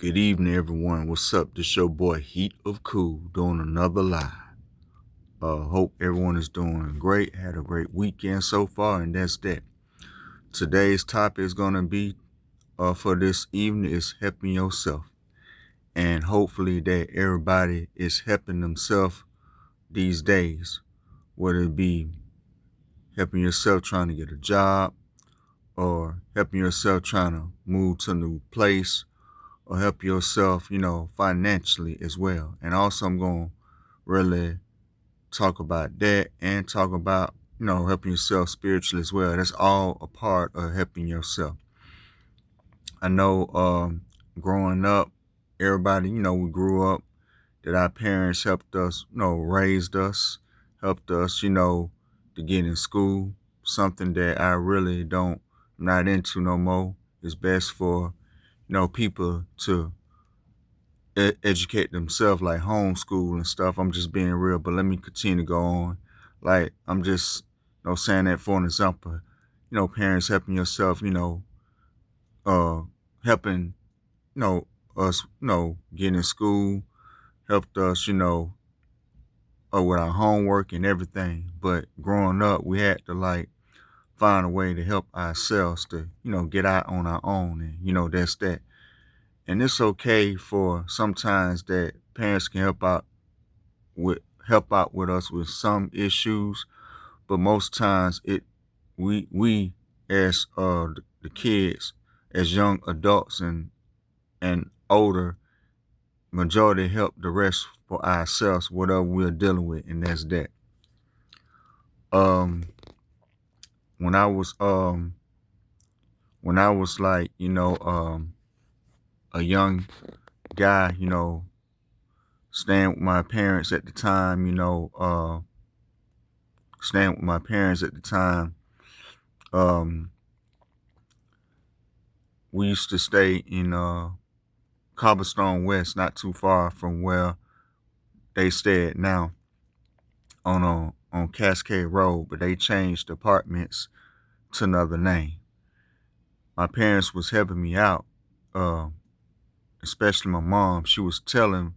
Good evening, everyone. What's up? This your boy Heat of Cool doing another live. Hope everyone is doing great. Had a great weekend so far, and that's that. Today's topic is gonna be for this evening is helping yourself, and hopefully that everybody is helping themselves these days. Whether it be helping yourself trying to get a job, or helping yourself trying to move to a new place, or help yourself, financially as well. And also, I'm going to really talk about that and talk about, helping yourself spiritually as well. That's all a part of helping yourself. I know growing up, everybody, we grew up that our parents helped us, raised us, helped us, to get in school. Something that I really not into no more. It's best for, people to educate themselves, like homeschool and stuff. I'm just being real, but let me continue to go on. Like, I'm just, saying that for an example. Parents helping yourself, uh, helping, us, getting in school, helped us, with our homework and everything. But growing up, we had to like find a way to help ourselves to, get out on our own. And, that's that. And it's okay for sometimes that parents can help out with us with some issues, but most times we as the kids, as young adults and older, majority help the rest for ourselves, whatever we're dealing with, and that's that. Um, when I was like a young guy, staying with my parents at the time, staying with my parents at the time. Um, we used to stay in Cobblestone West, not too far from where they stay at now on Cascade Road, but they changed apartments to another name. My parents was helping me out, uh, especially my mom. She was telling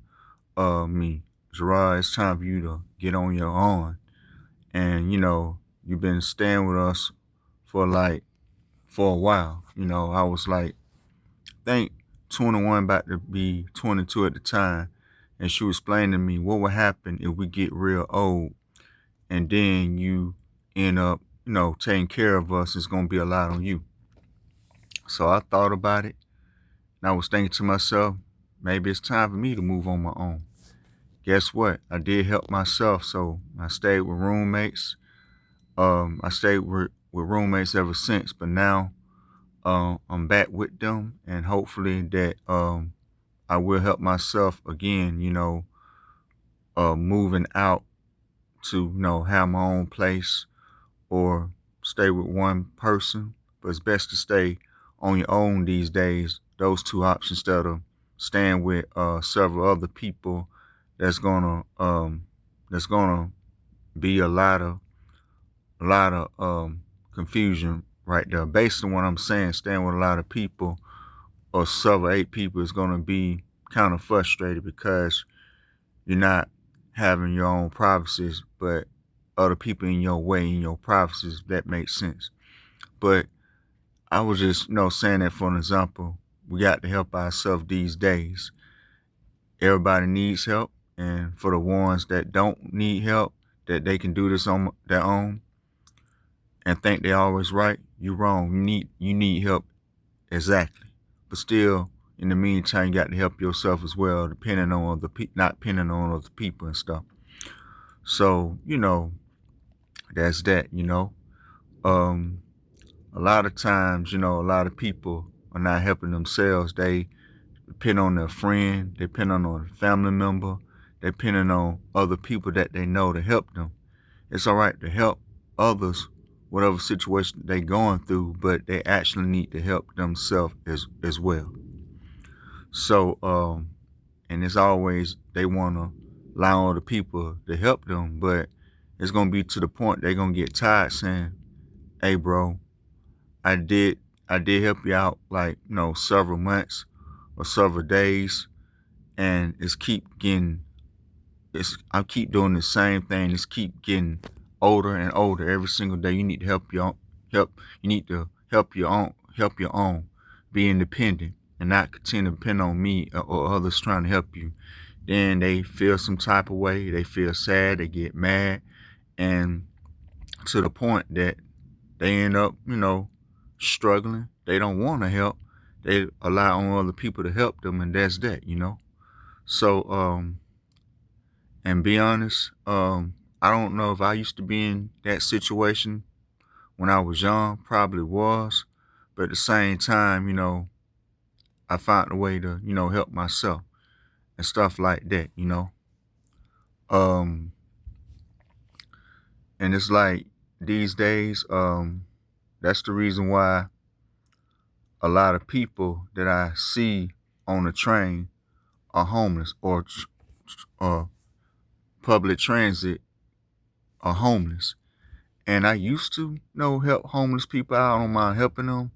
me, Gerard, it's time for you to get on your own. And, you've been staying with us for a while. I was like, think 21, about to be 22 at the time. And she was explaining to me what would happen if we get real old and then you end up, taking care of us. It's going to be a lot on you. So I thought about it, and I was thinking to myself, maybe it's time for me to move on my own. Guess what? I did help myself. So I stayed with roommates. I stayed with roommates ever since, but now I'm back with them, and hopefully that I will help myself again, moving out to, have my own place or stay with one person. But it's best to stay on your own these days, those two options, instead of staying with several other people. That's gonna be a lot of confusion right there. Based on what I'm saying, staying with a lot of people or 7 or 8 people is gonna be kind of frustrated because you're not having your own privacies, but other people in your way, in your privacies. That makes sense. But I was just, saying that for an example. We got to help ourselves these days. Everybody needs help, and for the ones that don't need help, that they can do this on their own and think they're always right, you're wrong. You need help, exactly. But still, in the meantime, you got to help yourself as well, depending on not depending on other people and stuff. So, that's that. Um, a lot of times, a lot of people are not helping themselves. They depend on their friend, they depend on a family member, they depending on other people that they know to help them. It's all right to help others, whatever situation they're going through, but they actually need to help themselves as well. So, and it's always they want to allow other people to help them, but it's gonna be to the point they're gonna get tired saying, "Hey, bro, I did I did help you out like several months, or several days, and I keep doing the same thing. It's keep getting older and older every single day. You need to help. You need to help your own. Be independent and not continue to depend on me or others trying to help you. Then they feel some type of way. They feel sad. They get mad, and to the point that they end up, struggling. They don't want to help. They rely on other people to help them, and that's that. So, and be honest, I don't know if I used to be in that situation when I was young, probably was, but at the same time, I found a way to, help myself and stuff like that. Um, and it's like these days, that's the reason why a lot of people that I see on the train are homeless or public transit are homeless. And I used to, help homeless people out. I don't mind helping them.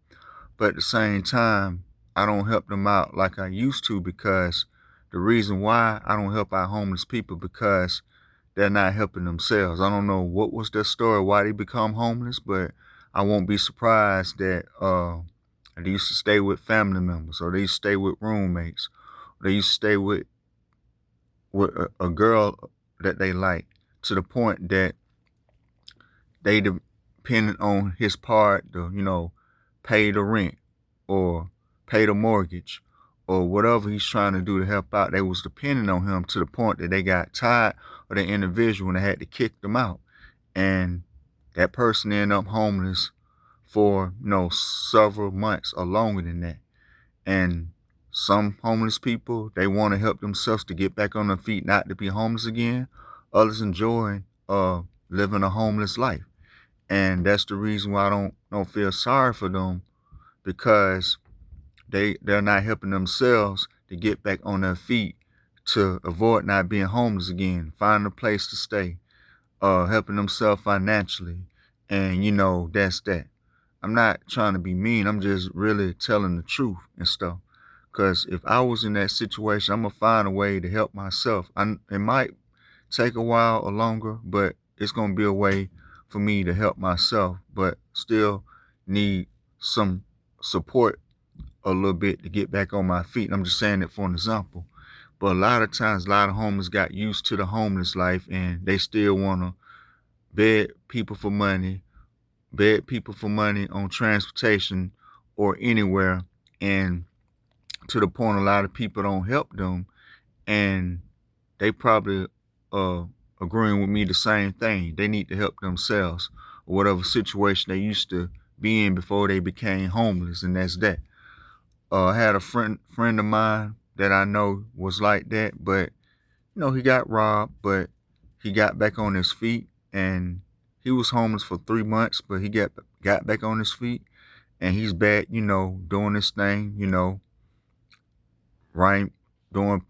But at the same time, I don't help them out like I used to, because the reason why I don't help out homeless people because they're not helping themselves. I don't know what was their story, why they become homeless, but I won't be surprised that they used to stay with family members, or they used to stay with roommates, or they used to stay with a girl that they like, to the point that they depended on his part to, pay the rent or pay the mortgage or whatever he's trying to do to help out. They was depending on him to the point that they got tired of the individual and they had to kick them out. And that person ended up homeless for, several months or longer than that. And some homeless people, they want to help themselves to get back on their feet, not to be homeless again. Others enjoy living a homeless life. And that's the reason why I don't feel sorry for them, because they're not helping themselves to get back on their feet to avoid not being homeless again, find a place to stay, helping themselves financially. And that's that. I'm not trying to be mean. I'm just really telling the truth and stuff. Because if I was in that situation, I'm going to find a way to help myself. It might take a while or longer, but it's going to be a way for me to help myself, but still need some support a little bit to get back on my feet. I'm just saying it for an example. But a lot of times, a lot of homeless got used to the homeless life, and they still want to beg people for money on transportation or anywhere. And to the point, a lot of people don't help them, and they probably agreeing with me the same thing. They need to help themselves, or whatever situation they used to be in before they became homeless, and that's that. I had a friend of mine that I know was like that, but he got robbed, but he got back on his feet, and he was homeless for 3 months, but he got back on his feet, and he's back, doing this thing, right, doing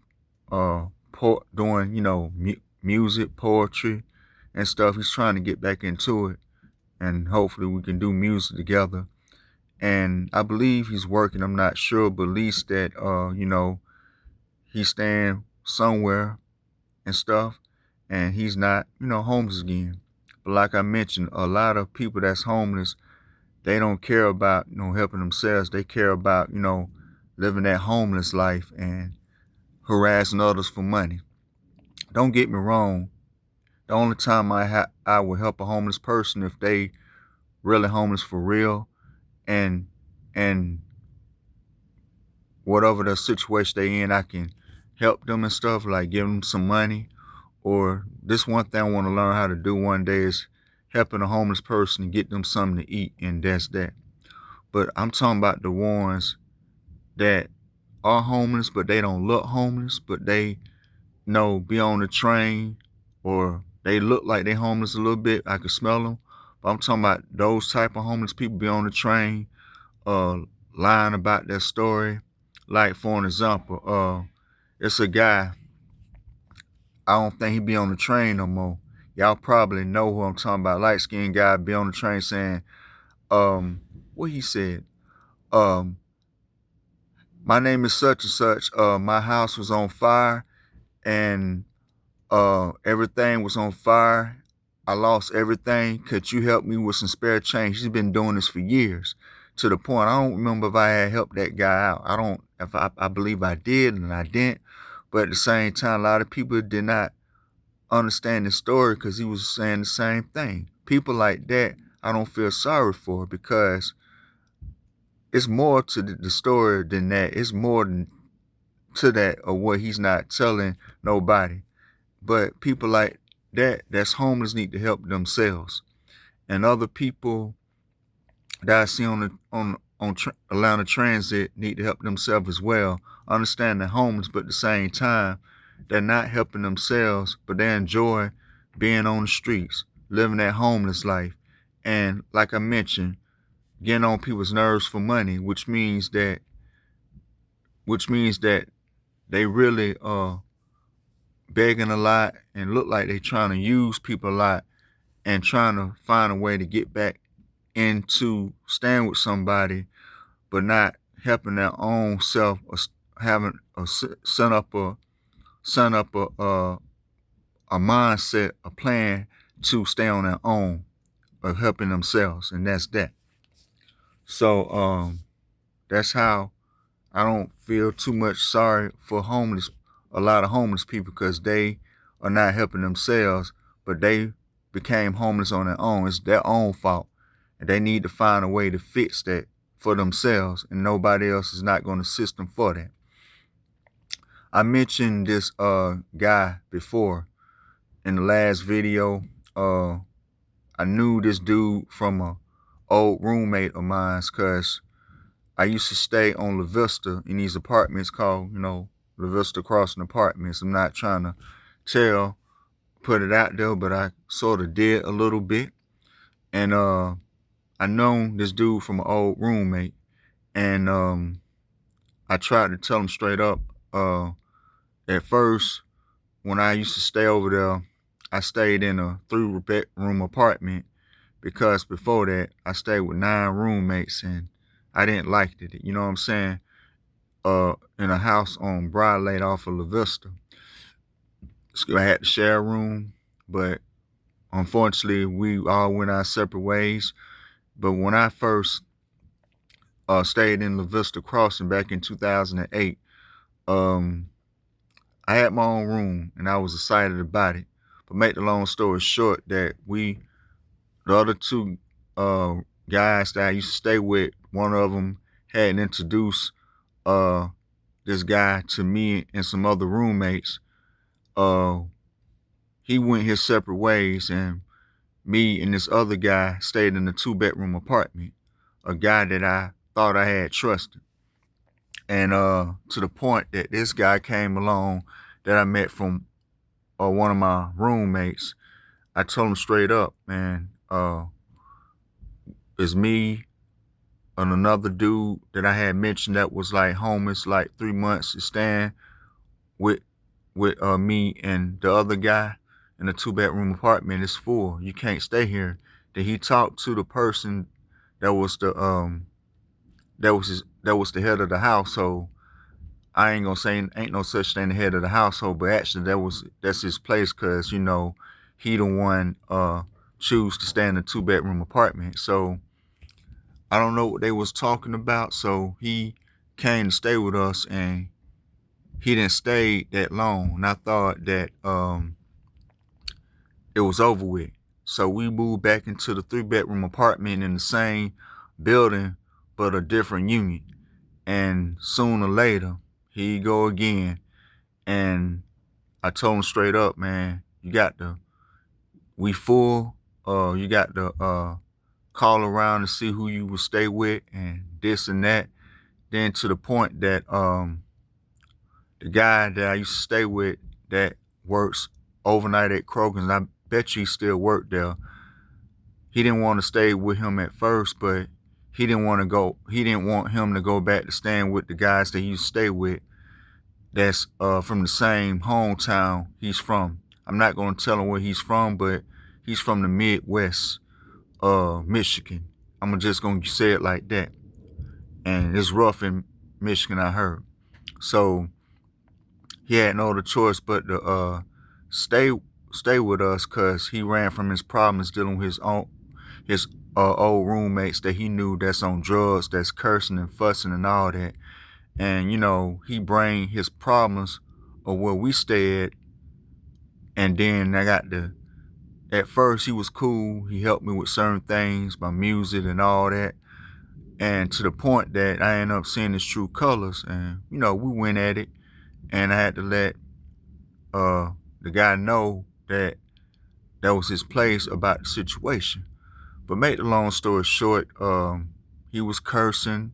doing music, poetry, and stuff. He's trying to get back into it, and hopefully we can do music together. And I believe he's working. I'm not sure, but at least that he's staying somewhere and stuff, and he's not homeless again. But like I mentioned, a lot of people that's homeless, they don't care about helping themselves. They care about living that homeless life and harassing others for money. Don't get me wrong. The only time I would help a homeless person if they really homeless for real, and and whatever the situation they in, I can help them and stuff, like give them some money. Or this one thing I want to learn how to do one day is helping a homeless person and get them something to eat, and that's that. But I'm talking about the ones that are homeless, but they don't look homeless, but they be on the train, or they look like they homeless a little bit. I can smell them. But I'm talking about those type of homeless people be on the train, lying about their story. Like, for an example, it's a guy, I don't think he be on the train no more. Y'all probably know who I'm talking about. Light skinned guy be on the train saying, what he said, um, My name is such and such. My house was on fire and everything was on fire. I lost everything. Could you help me with some spare change? He's been doing this for years, to the point I don't remember if I had helped that guy out. I don't, if I believe I did and I didn't. But at the same time, a lot of people did not understand the story because he was saying the same thing. People like that, I don't feel sorry for, because it's more to the story than that. It's more than to that of what he's not telling nobody. But people like that, that's homeless, need to help themselves. And other people that I see on Atlanta Transit need to help themselves as well. Understand they're homeless, but at the same time, they're not helping themselves, but they enjoy being on the streets, living that homeless life. And like I mentioned, getting on people's nerves for money, which means that they really are begging a lot and look like they trying to use people a lot and trying to find a way to get back into staying with somebody, but not helping their own self, or having a set up a mindset, a plan to stay on their own, of helping themselves, and that's that. So that's how I don't feel too much sorry for a lot of homeless people, because they are not helping themselves, but they became homeless on their own. It's their own fault, and they need to find a way to fix that for themselves, and nobody else is not going to assist them for that. I mentioned this guy before in the last video. I knew this dude from a old roommate of mine, because I used to stay on La Vista in these apartments called, La Vista Crossing Apartments. I'm not trying to put it out there, but I sort of did a little bit. And I known this dude from an old roommate, and I tried to tell him straight up. At first, when I used to stay over there, I stayed in a 3-bedroom apartment, because before that, I stayed with 9 roommates, and I didn't like it. You know what I'm saying? In a house on Broad Lake off of La Vista. So I had to share a room, but unfortunately, we all went our separate ways. But when I first stayed in La Vista Crossing back in 2008, I had my own room, and I was excited about it. But make the long story short, that the other 2 guys that I used to stay with, one of them had introduced this guy to me and some other roommates. He went his separate ways, and me and this other guy stayed in a 2-bedroom apartment. A guy that I thought I had trusted, and to the point that this guy came along that I met from one of my roommates. I told him straight up, man, it's me and another dude that I had mentioned that was like homeless, like 3 months, is staying with me and the other guy in a 2-bedroom apartment. It's full. You can't stay here. Then he talked to the person that was the head of the household. I ain't gonna say ain't no such thing the head of the household, but actually that's his place, because he the one choose to stay in a 2-bedroom apartment. So I don't know what they was talking about. So he came to stay with us, and he didn't stay that long, and I thought that it was over with. So we moved back into the 3-bedroom apartment in the same building, but a different unit. And sooner or later, here you go again. And I told him straight up, man, we full. You got to call around and see who you will stay with, and this and that. Then to the point that the guy that I used to stay with that works overnight at Kroger's, and I bet you he still worked there. He didn't want to stay with him at first, but he didn't want him to go back to staying with the guys that he used to stay with that's from the same hometown he's from. I'm not going to tell him where he's from, but he's from the Midwest, Michigan. I'm just going to say it like that. And it's rough in Michigan, I heard. So he had no other choice but to stay stay with us because he ran from his problems dealing with his old roommates that he knew that's on drugs, that's cursing and fussing and all that. And he bring his problems of where we stayed, and then I got the. At first, he was cool. He helped me with certain things, my music and all that. And to the point that I ended up seeing his true colors. And, we went at it. And I had to let the guy know that that was his place about the situation. But make the long story short, he was cursing,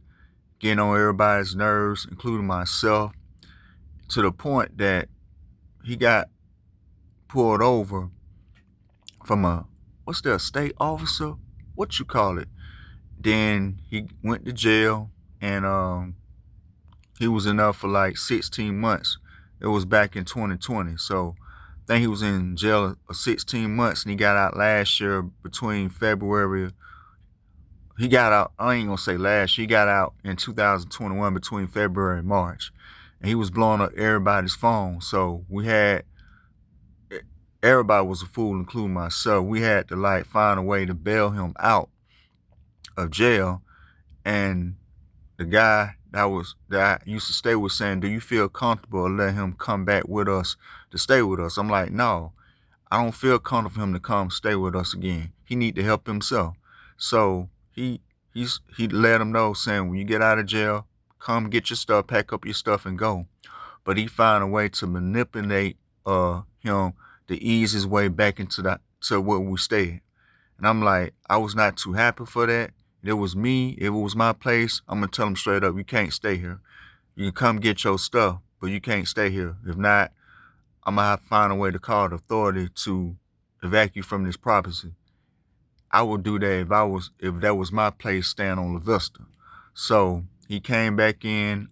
getting on everybody's nerves, including myself, to the point that he got pulled over from a state officer? What you call it? Then he went to jail, and he was in there for like 16 months. It was back in 2020. So I think he was in jail 16 months, and he got out last year between February. He got out, I ain't gonna say last year, he got out in 2021 between February and March. And he was blowing up everybody's phone. So everybody was a fool, including myself. We had to like find a way to bail him out of jail. And the guy that I used to stay with saying, "Do you feel comfortable to let him come back with us to stay with us?" I'm like, "No, I don't feel comfortable for him to come stay with us again. He need to help himself." So he let him know, saying, "When you get out of jail, come get your stuff, pack up your stuff, and go." But he found a way to manipulate him to ease his way back to where we stayed. And I'm like, I was not too happy for that. It was me. If it was my place, I'm going to tell him straight up, you can't stay here. You can come get your stuff, but you can't stay here. If not, I'm going to have to find a way to call the authority to evacuate from this property. I would do that if that was my place staying on La Vista. So he came back in,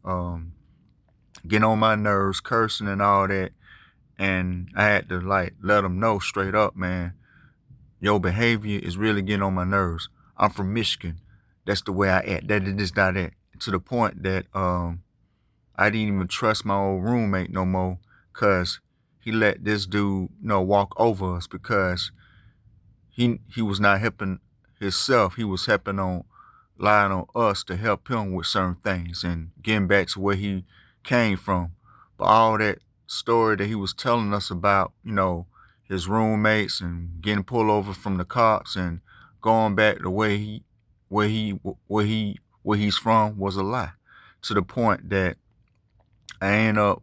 getting on my nerves, cursing and all that. And I had to like let him know straight up, man, your behavior is really getting on my nerves. I'm from Michigan. That's the way I act. That is just not that. To the point that I didn't even trust my old roommate no more, because he let this dude, walk over us, because he was not helping himself. He was relying on us to help him with certain things and getting back to where he came from. But all that story that he was telling us about, his roommates and getting pulled over from the cops and going back to where he's from was a lie. To the point that I end up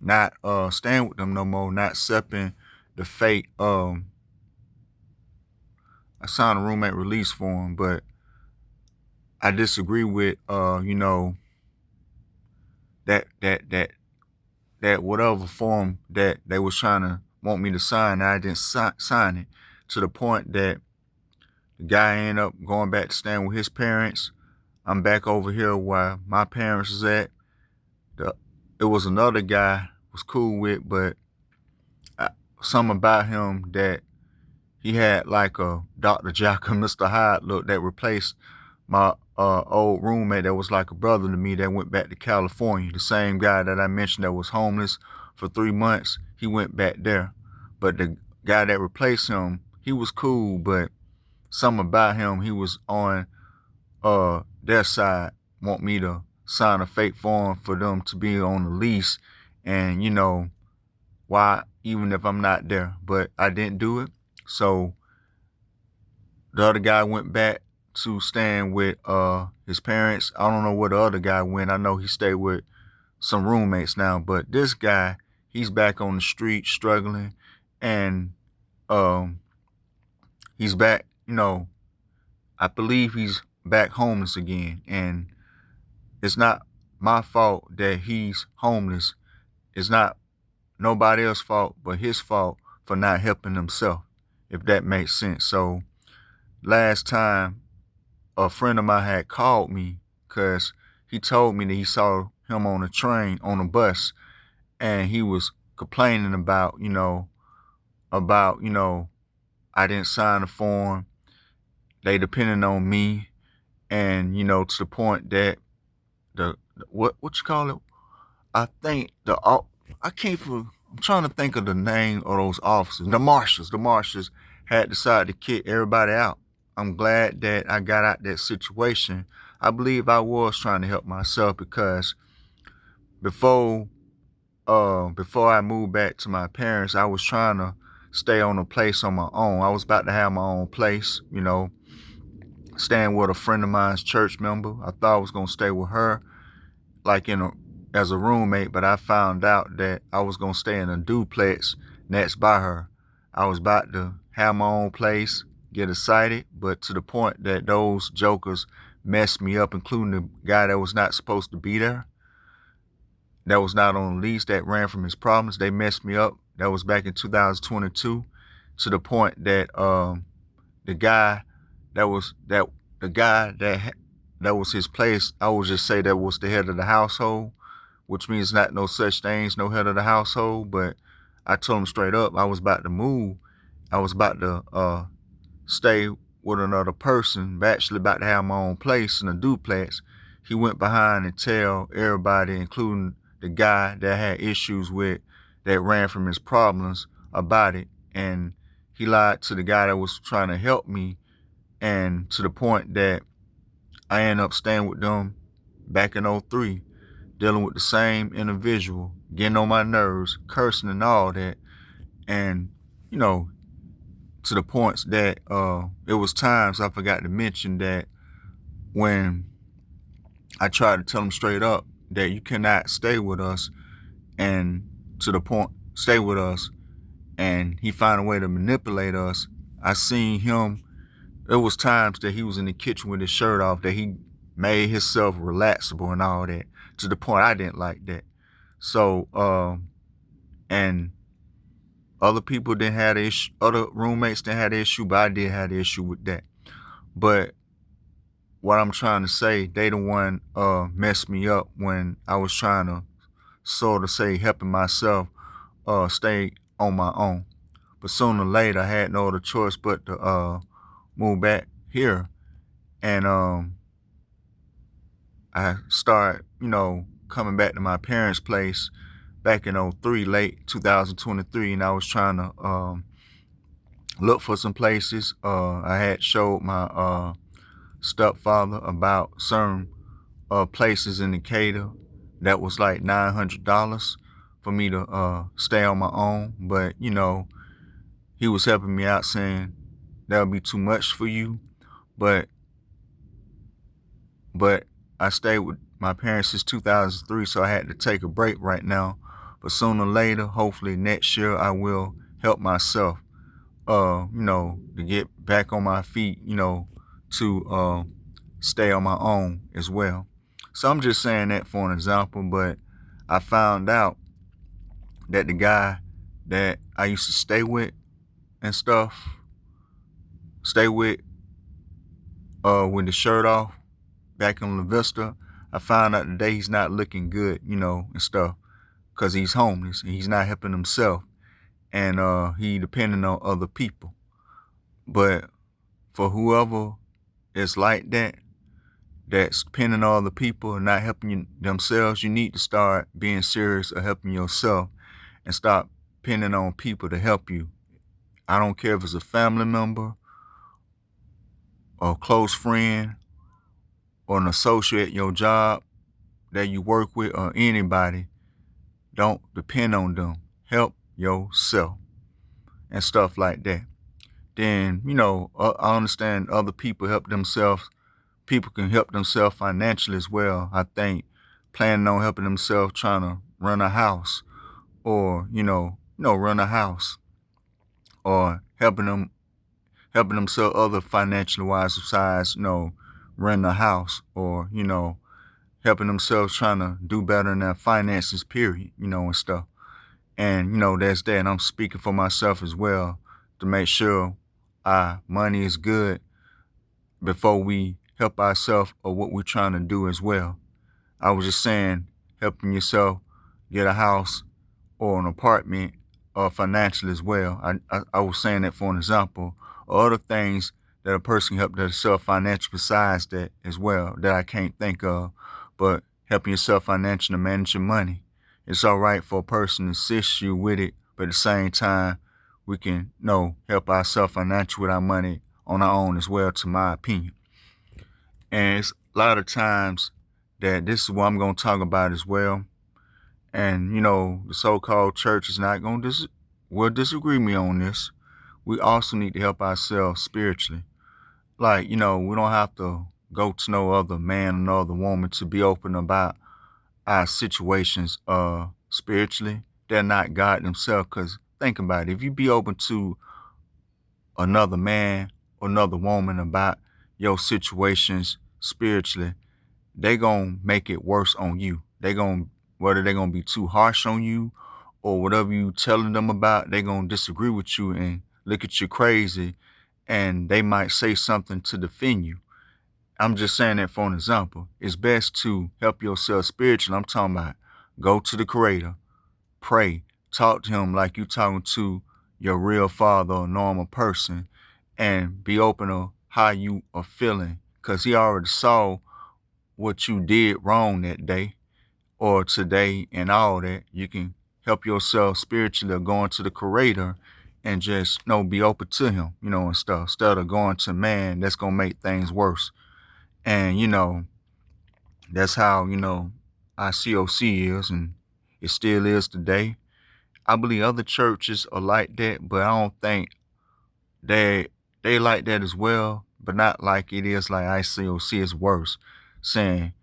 not staying with them no more, not accepting the fate. I signed a roommate release form, but I disagree with that whatever form that they was trying to want me to sign, I didn't sign it, to the point that the guy ended up going back to staying with his parents. I'm back over here where my parents is at. It was another guy was cool with, but something about him that he had like a Dr. Jekyll, Mr. Hyde look that replaced my old roommate that was like a brother to me that went back to California. The same guy that I mentioned that was homeless for 3 months, he went back there. But the guy that replaced him, he was cool, but something about him, he was on their side, want me to sign a fake form for them to be on the lease, and why, even if I'm not there. But I didn't do it. So the other guy went back to staying with his parents. I don't know where the other guy went. I know he stayed with some roommates now, but this guy, he's back on the street struggling, and he's back, I believe he's back homeless again. And it's not my fault that he's homeless. It's not nobody else's fault but his fault for not helping himself, if that makes sense. So last time, a friend of mine had called me because he told me that he saw him on a train, on a bus, and he was complaining about, I didn't sign the form. They depending on me, and, to the point that what you call it? I think I can't for I'm trying to think of the name of those officers. The marshals had decided to kick everybody out. I'm glad that I got out that situation. I believe I was trying to help myself because before before I moved back to my parents, I was trying to stay on a place on my own. I was about to have my own place, staying with a friend of mine's church member. I thought I was gonna stay with her, like as a roommate, but I found out that I was gonna stay in a duplex next by her. I was about to have my own place, get excited, but to the point that those jokers messed me up, including the guy that was not supposed to be there, that was not on the lease, that ran from his problems. They messed me up. That was back in 2022, to the point that the guy that was that the guy that was his place, I would just say that was the head of the household, which means not no such things, no head of the household. But I told him straight up, I was about to move. I was about to stay with another person, actually about to have my own place in a duplex. He went behind and tell everybody, including the guy that had issues with, that ran from his problems, about it. And he lied to the guy that was trying to help me, and to the point that I ended up staying with them back in '03, dealing with the same individual, getting on my nerves, cursing and all that. And, you know, to the points that it was times I forgot to mention that when I tried to tell him straight up that you cannot stay with us, and to the point, stay with us, and he found a way to manipulate us. I seen him. It was times that he was in the kitchen with his shirt off, that he made himself relaxable and all that, to the point I didn't like that. So, and other people didn't have the issue, other roommates didn't have the issue, but I did have the issue with that. But what I'm trying to say, they the one messed me up when I was trying to sort of say helping myself stay on my own. But sooner or later, I had no other choice but to move back here. And I started, coming back to my parents' place back in '03, late 2023, and I was trying to look for some places. I had showed my stepfather about certain places in Decatur that was like $900 for me to stay on my own. But, he was helping me out, saying that would be too much for you. But I stayed with my parents since 2003, so I had to take a break right now. But sooner or later, hopefully next year, I will help myself, to get back on my feet, to stay on my own as well. So I'm just saying that for an example, but I found out that the guy that I used to stay with and stuff, with the shirt off back in La Vista, I found out today he's not looking good, and stuff, because he's homeless and he's not helping himself, and he depending on other people. But for whoever is like that, that's depending on other people and not helping themselves, you need to start being serious of helping yourself and stop depending on people to help you. I don't care if it's a family member or a close friend or an associate at your job that you work with, or anybody. Don't depend on them. Help yourself and stuff like that. Then, I understand other people help themselves. People can help themselves financially as well. I think planning on helping themselves, trying to run a house, or, run a house, or helping themselves other financially wise besides, renting a house, or, helping themselves trying to do better in their finances, period, and stuff. And, that's that. And I'm speaking for myself as well, to make sure our money is good before we help ourselves or what we're trying to do as well. I was just saying, helping yourself get a house or an apartment financially as well. I was saying that for an example, or other things that a person can help themselves financially besides that as well, that I can't think of. But helping yourself financially to manage your money. It's all right for a person to assist you with it, but at the same time, we can help ourselves financially with our money on our own as well, to my opinion. And it's a lot of times that this is what I'm going to talk about as well. And, the so-called church is not going to will disagree me on this. We also need to help ourselves spiritually. Like, we don't have to go to no other man or no other woman to be open about our situations spiritually. They're not God themselves. Because think about it. If you be open to another man or another woman about your situations spiritually, they gonna make it worse on you. Whether they're gonna be too harsh on you or whatever you telling them about, they gonna disagree with you and look at you crazy, and they might say something to defend you. I'm just saying that for an example. It's best to help yourself spiritually. I'm talking about go to the Creator, pray, talk to Him like you talking to your real father or normal person, and be open to how you are feeling, because He already saw what you did wrong that day or today and all that. You can help yourself spiritually going to the Creator and just be open to Him, and stuff, instead of going to man. That's gonna make things worse. And that's how our COC is, and it still is today. I believe other churches are like that, but I don't think they like that as well, but not like it is like ICOC. Is worse, saying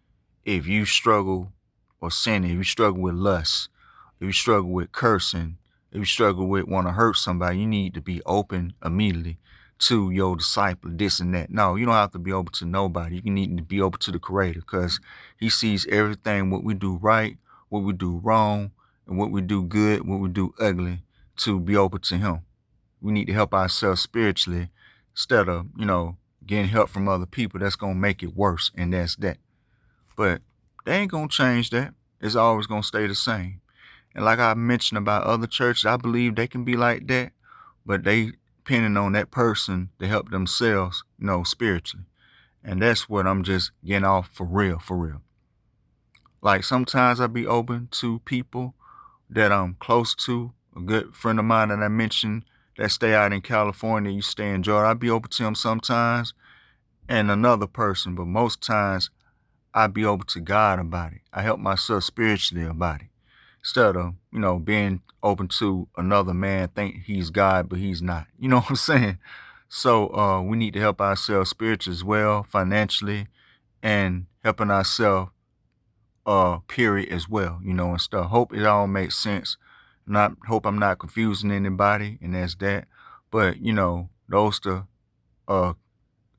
if you struggle or sinning, if you struggle with lust, if you struggle with cursing, if you struggle with want to hurt somebody, you need to be open immediately to your disciple, this and that. No, you don't have to be open to nobody. You need to be open to the Creator, because He sees everything, what we do right, what we do wrong, and what we do good, what we do ugly, to be open to Him. We need to help ourselves spiritually instead of, getting help from other people. That's going to make it worse, and that's that. But they ain't going to change that. It's always going to stay the same. And like I mentioned about other churches, I believe they can be like that, but they depending on that person to help themselves, spiritually. And that's what I'm just getting off for real, for real. Like sometimes I be open to people that I'm close to. A good friend of mine that I mentioned that stay out in California, you stay in Georgia, I be open to him sometimes. And another person, but most times I be open to God about it. I help myself spiritually about it. Instead of, being open to another man, think he's God, but he's not. You know what I'm saying? So we need to help ourselves spiritually as well, financially, and helping ourselves period as well, and stuff. Hope it all makes sense. Hope I'm not confusing anybody, and that's that. But, those the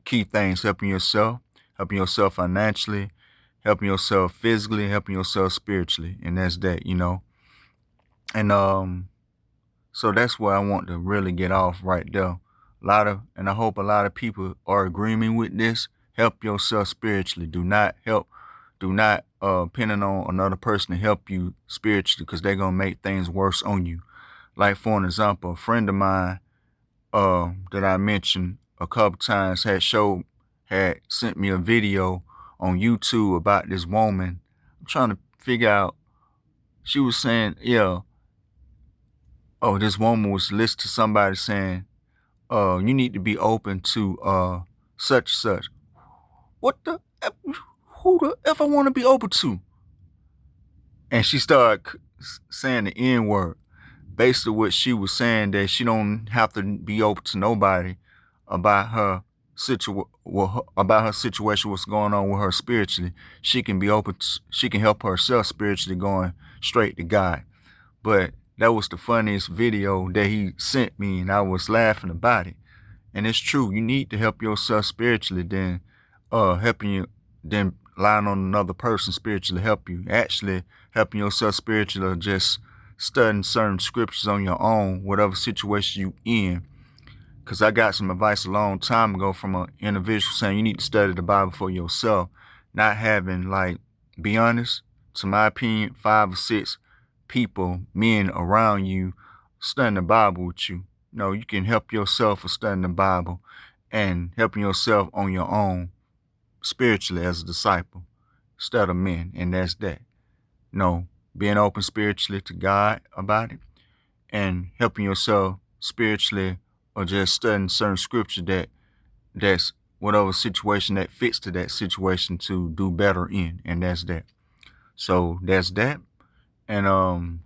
key things: helping yourself financially, helping yourself physically, helping yourself spiritually, and that's that, And so that's what I want to really get off right there. And I hope a lot of people are agreeing with this. Help yourself spiritually. Do not depending on another person to help you spiritually, because they're gonna make things worse on you. Like for an example, a friend of mine that I mentioned a couple times had sent me a video on YouTube about this woman. I'm trying to figure out. She was saying, this woman was listening to somebody saying, you need to be open to such and such. What the F, who the F I want to be open to? And she started saying the N word. Basically what she was saying, that she don't have to be open to nobody about her situation, what's going on with her spiritually. She can be open she can help herself spiritually, going straight to God. But that was the funniest video that he sent me, and I was laughing about it. And it's true. You need to help yourself spiritually than relying on another person spiritually to help you. Actually, helping yourself spiritually, or just studying certain scriptures on your own, whatever situation you in. Because I got some advice a long time ago from an individual saying you need to study the Bible for yourself, not having, be honest, to my opinion, 5 or 6 people, men around you studying the Bible with you. You can help yourself with studying the Bible and helping yourself on your own spiritually as a disciple. instead of men, and that's that. No, being open spiritually to God about it and helping yourself spiritually or just studying certain scripture that's whatever situation that fits to that situation to do better in, and that's that. So that's that. And a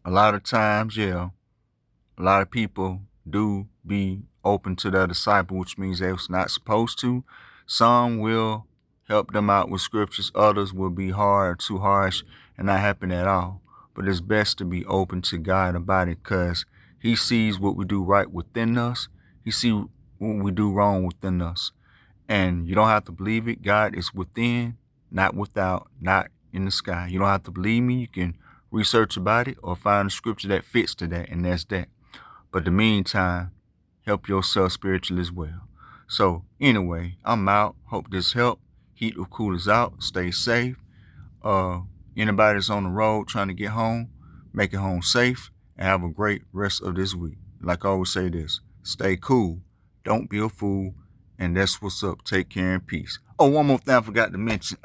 lot of times, yeah, a lot of people do be open to their disciple, which means they was not supposed to. Some will help them out with scriptures. Others will be hard, too harsh, and not happen at all. But it's best to be open to God about it because he sees what we do right within us. He sees what we do wrong within us. And you don't have to believe it. God is within, not without, not in the sky. You don't have to believe me. You can research about it or find a scripture that fits to that, and that's that. But in the meantime, help yourself spiritually as well. So anyway, I'm out. Hope this helped. Heat of Cool is out. Stay safe. Anybody that's on the road trying to get home, make it home safe and have a great rest of this week. Like I always say this, stay cool. Don't be a fool. And that's what's up. Take care and peace. Oh, one more thing I forgot to mention.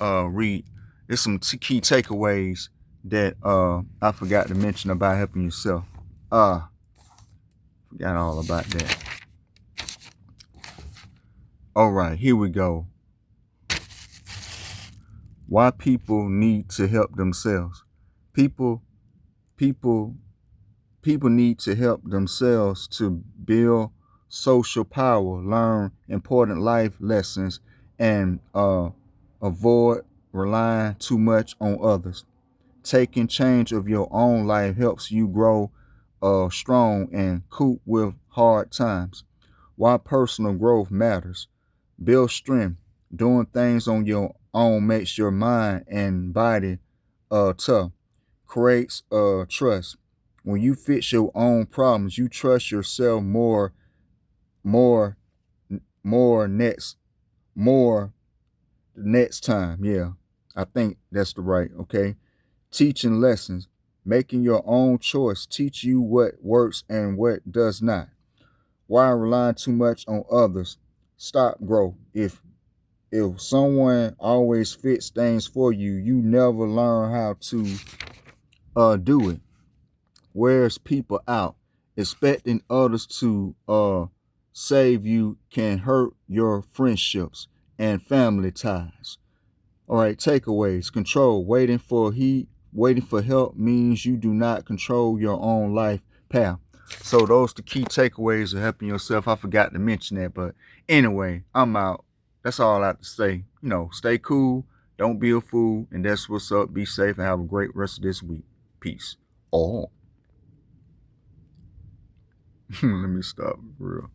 Read. There's some key takeaways that I forgot to mention about helping yourself. Forgot all about that. All right, here we go. Why people need to help themselves. People need to help themselves to build social power, learn important life lessons, and avoid relying too much on others. Taking charge of your own life helps you grow strong and cope with hard times. Why personal growth matters. Build strength. Doing things on your own makes your mind and body tough. Creates trust. When you fix your own problems, you trust yourself more next next time. Yeah, I think that's the right. Okay. Teaching lessons. Making your own choice. Teach you what works and what does not. Why relying too much on others? Stop growth. If someone always fits things for you, you never learn how to do it. Wears people out. Expecting others to save you can hurt your friendships and family ties. All right, takeaways. Control. Waiting for help means you do not control your own life path. So those the key takeaways of helping yourself. I forgot to mention that, but anyway, I'm out. That's all I have to say. Stay cool, don't be a fool, and that's what's up. Be safe and have a great rest of this week. Peace. Oh. Let me stop for real.